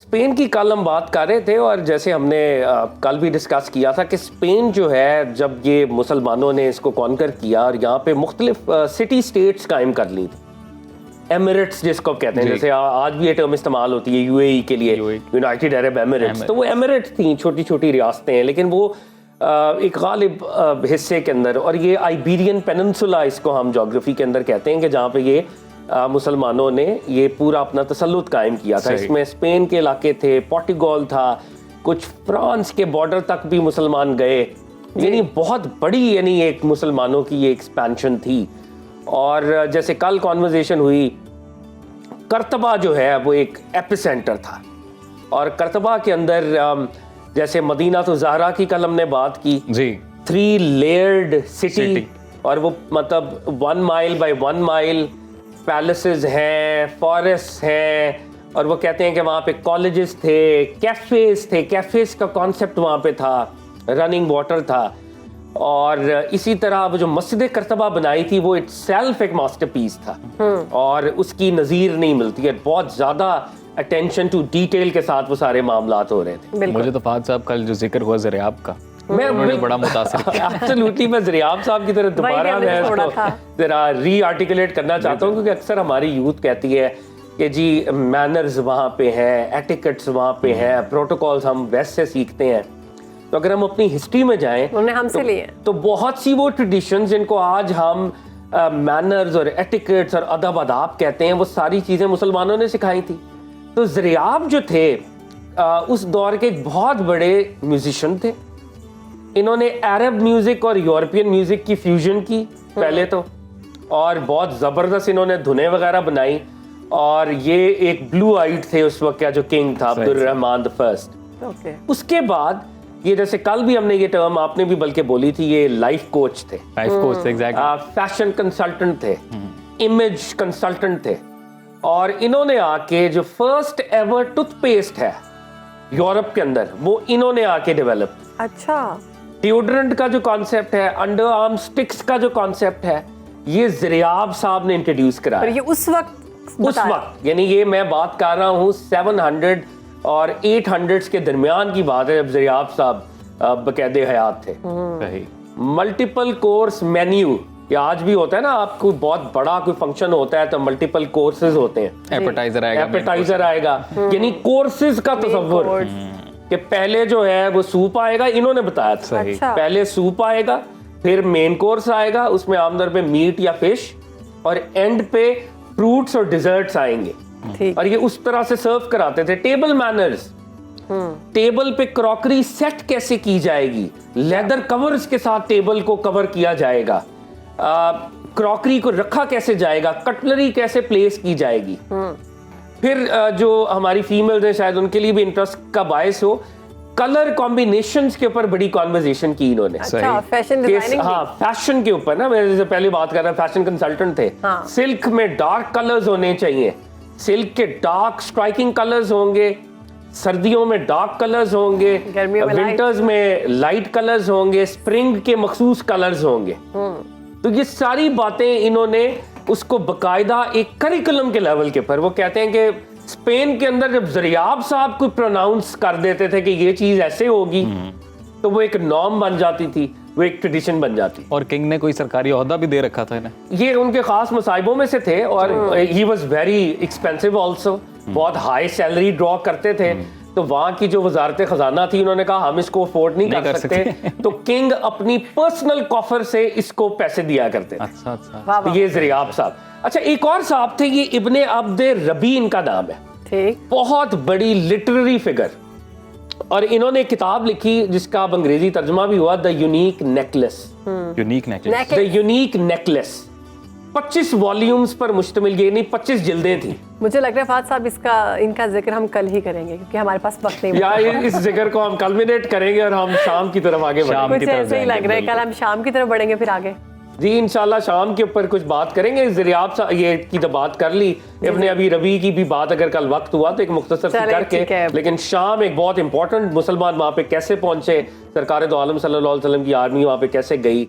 Spain की कल हम बात कर रहे थे और जैसे हमने कल भी डिस्कस किया था कि स्पेन जो है जब ये मुसलमानों ने इसको कॉन्कर किया और यहाँ पे मुख्तलिफ सिटी स्टेट्स कायम कर ली थी, एमिरेट्स जिसको कहते हैं, जैसे आज भी ये टर्म इस्तेमाल होती है यूएई के लिए, यूनाइटेड अरब एमिरेट्स, तो वो एमिरेट्स थी, छोटी छोटी रियासतें हैं, लेकिन वो एक गालिब हिस्से के अंदर, और ये आइबेरियन पेनिनसुला इसको हम ज्योग्राफी के अंदर कहते हैं कि जहाँ पे ये मुसलमानों ने ये पूरा अपना तसल्लुत कायम किया था। इसमें स्पेन के इलाके थे, पोर्टुगल था, कुछ फ्रांस के बॉर्डर तक भी मुसलमान गए, यानी बहुत बड़ी यानी एक मुसलमानों की ये एक्सपेंशन थी। और जैसे कल कॉन्वर्सेशन हुई, कर्तबा जो है वो एक एपिसेंटर था, और कर्तबा के अंदर जैसे मदीना तो ज़हरा की कल हमने बात की जी, 3 लेयर्ड सिटी, और वो मतलब 1 माइल बाय 1 माइल पैलेसेस हैं, फॉरेस्ट हैं, और वो कहते हैं कि वहाँ पे कॉलेजेस थे, कैफेज का कॉन्सेप्ट वहाँ पे था, रनिंग वाटर था। और इसी तरह वो जो मस्जिद कर्तबा बनाई थी वो इटसेल्फ एक मास्टरपीस था, और उसकी नज़ीर नहीं मिलती है। बहुत ज़्यादा अटेंशन टू डिटेल के साथ वो सारे मामलात हो रहे थे। मुझे तो फाद साहब कल जो जिक्र हुआ ज़रियाब का, मैं बड़ा मुतासिर किया। एब्सोल्युटली, मैं ज़रियाब साहब की तरह दोबारा मैं इसको जरा री आर्टिकुलेट करना चाहता हूँ, क्योंकि अक्सर हमारी यूथ कहती है कि जी मैनर्स वहाँ पे हैं, एटिकेट्स वहाँ पे हैं, प्रोटोकॉल्स हम वेस्ट से सीखते हैं। तो अगर हम अपनी हिस्ट्री में जाएं उन्होंने हमसे लिए तो बहुत सी वो ट्रेडिशंस जिनको आज हम मैनर्स और एटिकेट्स और अदब अदाब कहते हैं, वो सारी चीज़ें मुसलमानों ने सिखाई थी। तो ज़रियाब जो थे उस दौर के एक बहुत बड़े म्यूजिशियन थे। इन्होंने अरब म्यूजिक और यूरोपियन म्यूजिक की फ्यूजन की पहले तो, और बहुत ज़बरदस्त इन्होंने धुनें वगैरह बनाई। और ये एक ब्लू आइड थे उस वक्त का जो किंग था, अब्दुर्रहमान द फर्स्ट। उसके बाद ये जैसे कल भी हमने ये टर्म आपने भी बल्कि बोली थी, ये लाइफ कोच थे, फैशन कंसल्टेंट थे, इमेज कंसल्टेंट थे, और इन्होंने आके जो फर्स्ट एवर टूथपेस्ट है यूरोप के अंदर वो इन्होंने आके डेवलप। अच्छा, डिओड्रेंट का जो कॉन्सेप्ट है, अंडर आर्म स्टिक्स का जो कॉन्सेप्ट है, ये ज़रियाब साहब ने इंट्रोड्यूस कराया। ये उस वक्त यानी ये मैं बात कर रहा हूँ 700 और 800 के दरमियान की बात है, जब ज़रियाब साहब बकायदे हयात थे। मल्टीपल कोर्स मेन्यू, ये आज भी होता है ना, आपको बहुत बड़ा कोई फंक्शन होता है तो मल्टीपल कोर्सेज होते हैं, एपेटाइजर आएगा, यानी कोर्सेज का तसव्वुर कि पहले जो है वो सूप आएगा, इन्होंने बताया था। अच्छा। पहले सूप आएगा, फिर मेन कोर्स आएगा, उसमें आमतौर पे मीट या फिश, और एंड पे फ्रूट्स और डिजर्ट्स आएंगे, और ये उस तरह से सर्व कराते थे। टेबल मैनर्स, टेबल पे क्रॉकरी सेट कैसे की जाएगी, लेदर कवर्स के साथ टेबल को कवर किया जाएगा, क्रॉकरी को रखा कैसे जाएगा, कटलरी कैसे प्लेस की जाएगी। फिर जो हमारी फीमेल्स हैं शायद उनके लिए भी इंटरेस्ट का बायस हो, कलर कॉम्बिनेशंस के ऊपर बड़ी कॉन्वर्सेशन की इन्होंने। अच्छा, फैशन डिजाइनिंग, हाँ फैशन के ऊपर ना, मैं जैसे पहले बात कर रहा, फैशन कंसल्टेंट थे। सिल्क में डार्क कलर्स होने चाहिए, सिल्क के डार्क स्ट्राइकिंग कलर्स होंगे, सर्दियों में डार्क कलर्स होंगे, विंटर्स में लाइट कलर्स होंगे, स्प्रिंग के मखसूस कलर्स होंगे। तो ये सारी बातें इन्होंने उसको बकायदा एक करिकुलम के लेवल के ऊपर, वो कहते हैं कि स्पेन के अंदर जब ज़रियाब साहब को प्रोनाउंस कर देते थे कि ये चीज ऐसे होगी, तो वो एक नॉर्म बन जाती थी, वो एक ट्रेडिशन बन जाती। और किंग ने कोई सरकारी ओहदा भी दे रखा था इन्हें, ये उनके खास मसाइबों में से थे, और he was very expensive also, बहुत हाई सैलरी ड्रॉ करते थे। तो वहाँ की जो वजारत खजाना थी, उन्होंने कहा हम इसको अफोर्ड नहीं कर सकते, तो किंग अपनी पर्सनल कॉफर से इसको पैसे दिया करते थे। अच्छा। तो ये ज़रियाब साहब। अच्छा, एक और साहब थे, ये इब्ने अब्द रबी इनका नाम है, ठीक, बहुत बड़ी लिटरेरी फिगर, और इन्होंने किताब लिखी जिसका अब अंग्रेजी तर्जुमा भी हुआ, the unique necklace. The unique necklace 25 volumes पर मुश्तमिल, ये नहीं 25 जिल्दें थी। मुझे लग रहा है फाद साहब इनका जिक्र हम कल ही करेंगे, क्योंकि हमारे पास वक्त नहीं या इस जिक्र को हम कल्मिनेट करेंगे और हम शाम की तरफ आगे बढ़ेंगे। कुछ ऐसे ही लग रहा है, कल हम शाम की तरफ बढ़ेंगे फिर आगे। जी इंशाल्लाह शाम के ऊपर कुछ बात करेंगे। ज़रियाब ये की तो बात कर ली, इब्ने अबी रबी की भी बात अगर कल वक्त हुआ तो एक मुख्तसर सी करके, लेकिन शाम एक बहुत इंपॉर्टेंट, मुसलमान वहाँ पे कैसे पहुंचे, सरकार दो आलम सल्लल्लाहु अलैहि वसल्लम की आर्मी वहाँ पे कैसे गई,